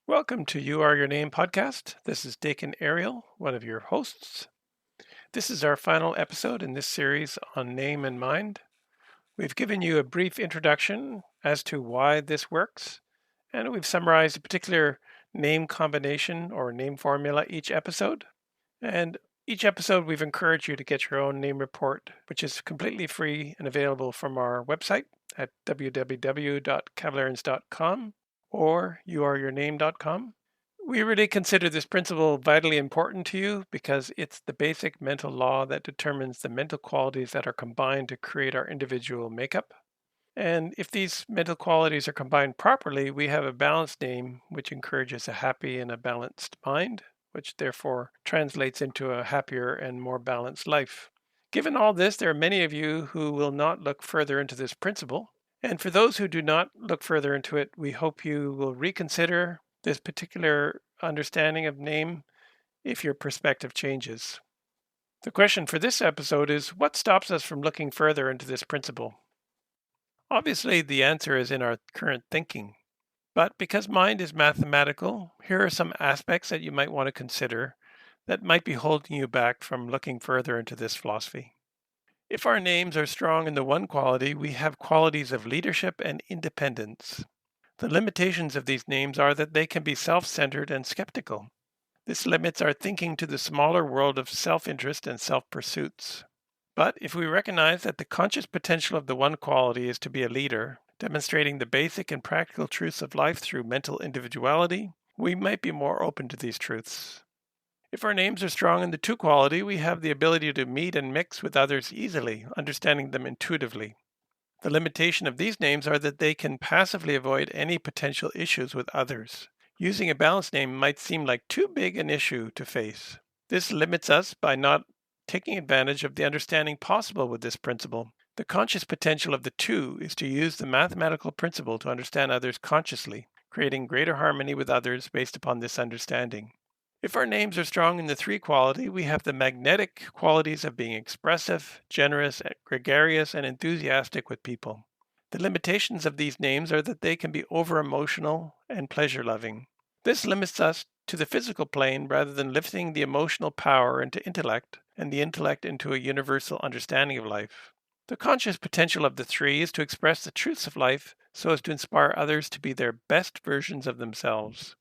Welcome to You Are Your Name podcast. This is Dakin Ariel, one of your hosts. This is our final episode in this series on name and mind. We've given you a brief introduction as to why this works, and we've summarized a particular name combination or name formula each episode. And each episode, we've encouraged you to get your own name report, which is completely free and available from our website at www.cavaliers.com or youareyourname.com. We really consider this principle vitally important to you because it's the basic mental law that determines the mental qualities that are combined to create our individual makeup. And if these mental qualities are combined properly, we have a balanced name, which encourages a happy and a balanced mind, which therefore translates into a happier and more balanced life. Given all this, there are many of you who will not look further into this principle. And for those who do not look further into it, we hope you will reconsider this particular understanding of name if your perspective changes. The question for this episode is, what stops us from looking further into this principle? Obviously, the answer is in our current thinking. But because mind is mathematical, here are some aspects that you might want to consider that might be holding you back from looking further into this philosophy. If our names are strong in the one quality, we have qualities of leadership and independence. The limitations of these names are that they can be self-centered and skeptical. This limits our thinking to the smaller world of self-interest and self-pursuits. But if we recognize that the conscious potential of the one quality is to be a leader, demonstrating the basic and practical truths of life through mental individuality, we might be more open to these truths. If our names are strong in the two quality, we have the ability to meet and mix with others easily, understanding them intuitively. The limitation of these names are that they can passively avoid any potential issues with others. Using a balanced name might seem like too big an issue to face. This limits us by not taking advantage of the understanding possible with this principle. The conscious potential of the two is to use the mathematical principle to understand others consciously, creating greater harmony with others based upon this understanding. If our names are strong in the three quality, we have the magnetic qualities of being expressive, generous, gregarious, and enthusiastic with people. The limitations of these names are that they can be over-emotional and pleasure-loving. This limits us to the physical plane rather than lifting the emotional power into intellect and the intellect into a universal understanding of life. The conscious potential of the three is to express the truths of life so as to inspire others to be their best versions of themselves.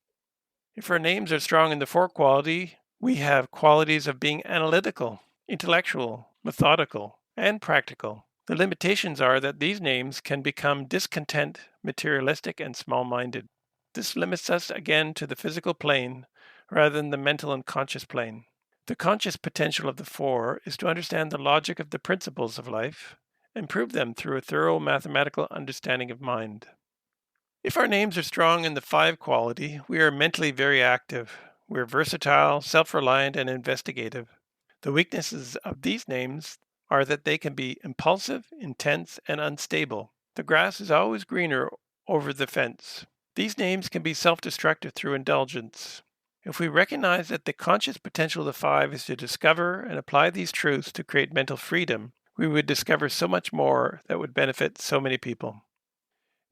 If our names are strong in the four quality, we have qualities of being analytical, intellectual, methodical, and practical. The limitations are that these names can become discontent, materialistic, and small-minded. This limits us again to the physical plane rather than the mental and conscious plane. The conscious potential of the four is to understand the logic of the principles of life and prove them through a thorough mathematical understanding of mind. If our names are strong in the five quality, we are mentally very active. We are versatile, self-reliant, and investigative. The weaknesses of these names are that they can be impulsive, intense, and unstable. The grass is always greener over the fence. These names can be self-destructive through indulgence. If we recognize that the conscious potential of the five is to discover and apply these truths to create mental freedom, we would discover so much more that would benefit so many people.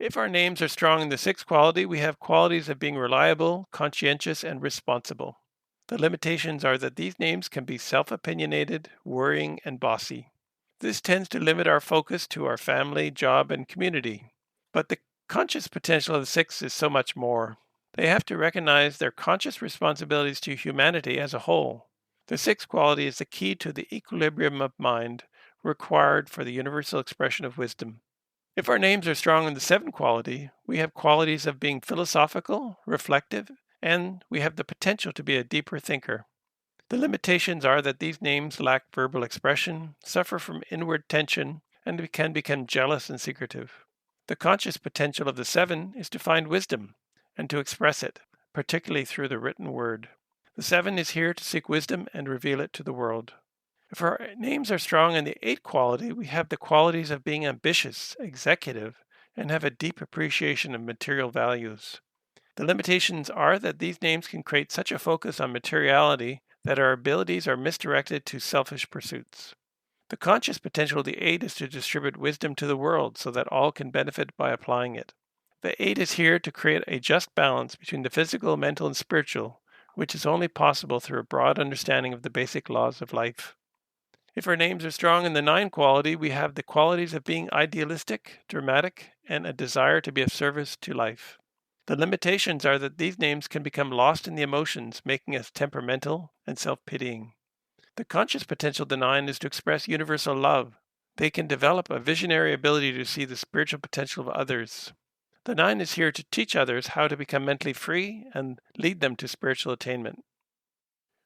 If our names are strong in the sixth quality, we have qualities of being reliable, conscientious, and responsible. The limitations are that these names can be self-opinionated, worrying, and bossy. This tends to limit our focus to our family, job, and community. But the conscious potential of the sixth is so much more. They have to recognize their conscious responsibilities to humanity as a whole. The sixth quality is the key to the equilibrium of mind required for the universal expression of wisdom. If our names are strong in the seventh quality, we have qualities of being philosophical, reflective, and we have the potential to be a deeper thinker. The limitations are that these names lack verbal expression, suffer from inward tension, and can become jealous and secretive. The conscious potential of the seven is to find wisdom and to express it, particularly through the written word. The seven is here to seek wisdom and reveal it to the world. If our names are strong in the eighth quality, we have the qualities of being ambitious, executive, and have a deep appreciation of material values. The limitations are that these names can create such a focus on materiality that our abilities are misdirected to selfish pursuits. The conscious potential of the eight is to distribute wisdom to the world so that all can benefit by applying it. The 8 is here to create a just balance between the physical, mental, and spiritual, which is only possible through a broad understanding of the basic laws of life. If our names are strong in the 9 quality, we have the qualities of being idealistic, dramatic, and a desire to be of service to life. The limitations are that these names can become lost in the emotions, making us temperamental and self-pitying. The conscious potential of the 9 is to express universal love. They can develop a visionary ability to see the spiritual potential of others. The 9 is here to teach others how to become mentally free and lead them to spiritual attainment.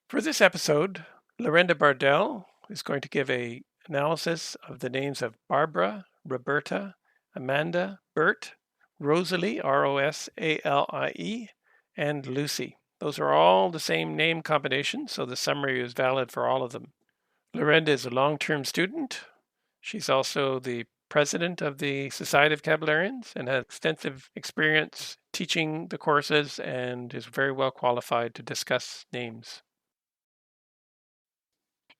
For this episode, Lorinda Bardell is going to give an analysis of the names of Barbara, Roberta, Amanda, Burt, Rosalie, Rosalie, and Lucy. Those are all the same name combination, so the summary is valid for all of them. Lorinda is a long-term student. She's also the president of the Society of Caballerians and has extensive experience teaching the courses and is very well qualified to discuss names.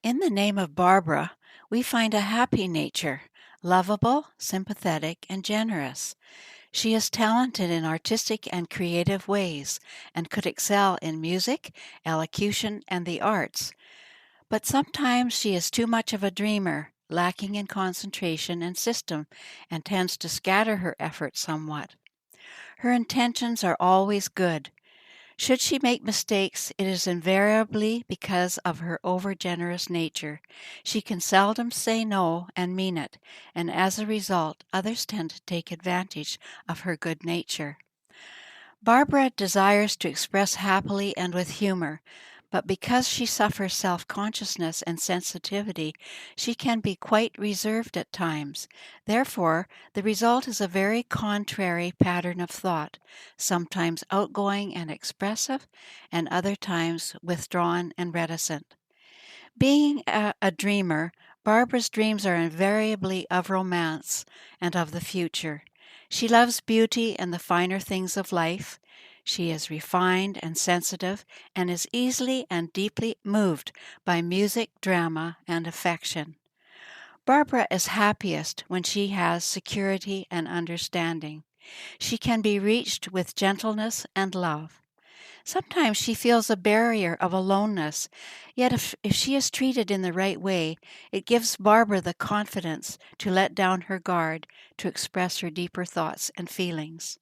In the name of Barbara, we find a happy nature, lovable, sympathetic, and generous. She is talented in artistic and creative ways and could excel in music, elocution, and the arts. But sometimes she is too much of a dreamer, lacking in concentration and system, and tends to scatter her efforts somewhat. Her intentions are always good. Should she make mistakes, it is invariably because of her overgenerous nature. She can seldom say no and mean it, and as a result, others tend to take advantage of her good nature. Barbara desires to express happily and with humor, but because she suffers self-consciousness and sensitivity, she can be quite reserved at times. Therefore, the result is a very contrary pattern of thought, sometimes outgoing and expressive, and other times withdrawn and reticent. Being a dreamer, Barbara's dreams are invariably of romance and of the future. She loves beauty and the finer things of life. She is refined and sensitive and is easily and deeply moved by music, drama, and affection. Barbara is happiest when she has security and understanding. She can be reached with gentleness and love. Sometimes she feels a barrier of aloneness, yet if she is treated in the right way, it gives Barbara the confidence to let down her guard, to express her deeper thoughts and feelings.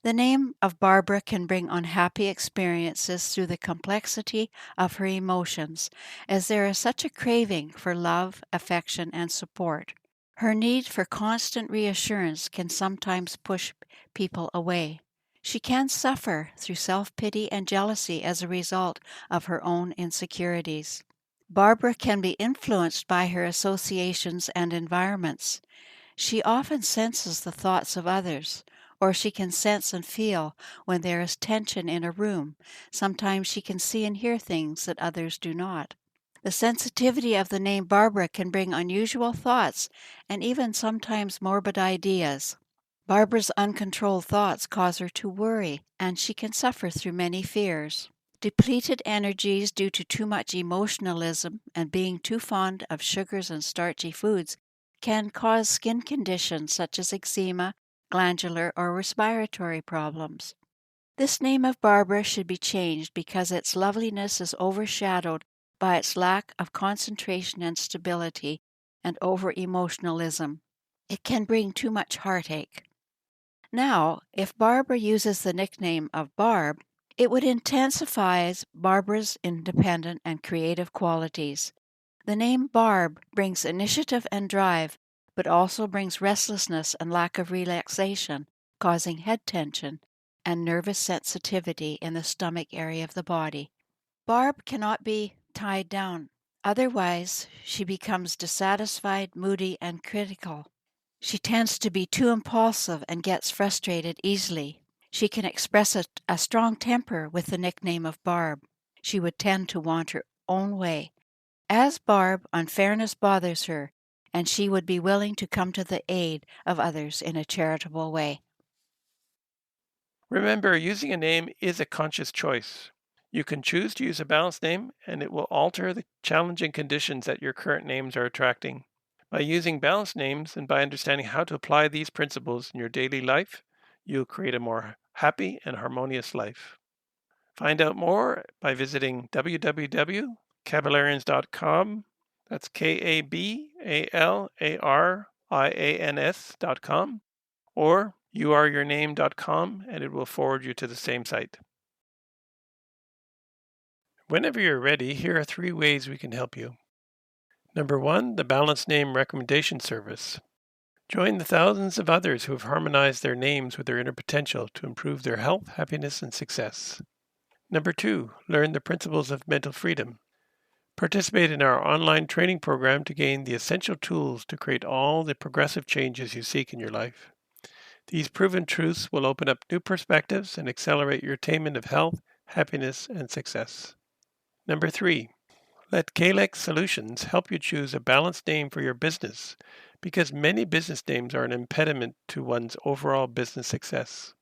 The name of Barbara can bring unhappy experiences through the complexity of her emotions, as there is such a craving for love, affection, and support. Her need for constant reassurance can sometimes push people away. She can suffer through self-pity and jealousy as a result of her own insecurities. Barbara can be influenced by her associations and environments. She often senses the thoughts of others, or she can sense and feel when there is tension in a room. Sometimes she can see and hear things that others do not. The sensitivity of the name Barbara can bring unusual thoughts and even sometimes morbid ideas. Barbara's uncontrolled thoughts cause her to worry, and she can suffer through many fears. Depleted energies due to too much emotionalism and being too fond of sugars and starchy foods can cause skin conditions such as eczema, glandular, or respiratory problems. This name of Barbara should be changed because its loveliness is overshadowed by its lack of concentration and stability and over-emotionalism. It can bring too much heartache. Now, if Barbara uses the nickname of Barb, it would intensify Barbara's independent and creative qualities. The name Barb brings initiative and drive, but also brings restlessness and lack of relaxation, causing head tension and nervous sensitivity in the stomach area of the body. Barb cannot be tied down. Otherwise, she becomes dissatisfied, moody, and critical. She tends to be too impulsive and gets frustrated easily. She can express a strong temper with the nickname of Barb. She would tend to want her own way. As Barb, unfairness bothers her, and she would be willing to come to the aid of others in a charitable way. Remember, using a name is a conscious choice. You can choose to use a balanced name, and it will alter the challenging conditions that your current names are attracting. By using balanced names and by understanding how to apply these principles in your daily life, you'll create a more happy and harmonious life. Find out more by visiting www.kabalarians.com. That's KABALARIANS.com, or youareyourname.com, and it will forward you to the same site. Whenever you're ready, here are 3 ways we can help you. Number 1, the Balanced Name Recommendation Service. Join the thousands of others who have harmonized their names with their inner potential to improve their health, happiness, and success. Number 2, learn the principles of mental freedom. Participate in our online training program to gain the essential tools to create all the progressive changes you seek in your life. These proven truths will open up new perspectives and accelerate your attainment of health, happiness, and success. Number 3, let Kalex Solutions help you choose a balanced name for your business, because many business names are an impediment to one's overall business success.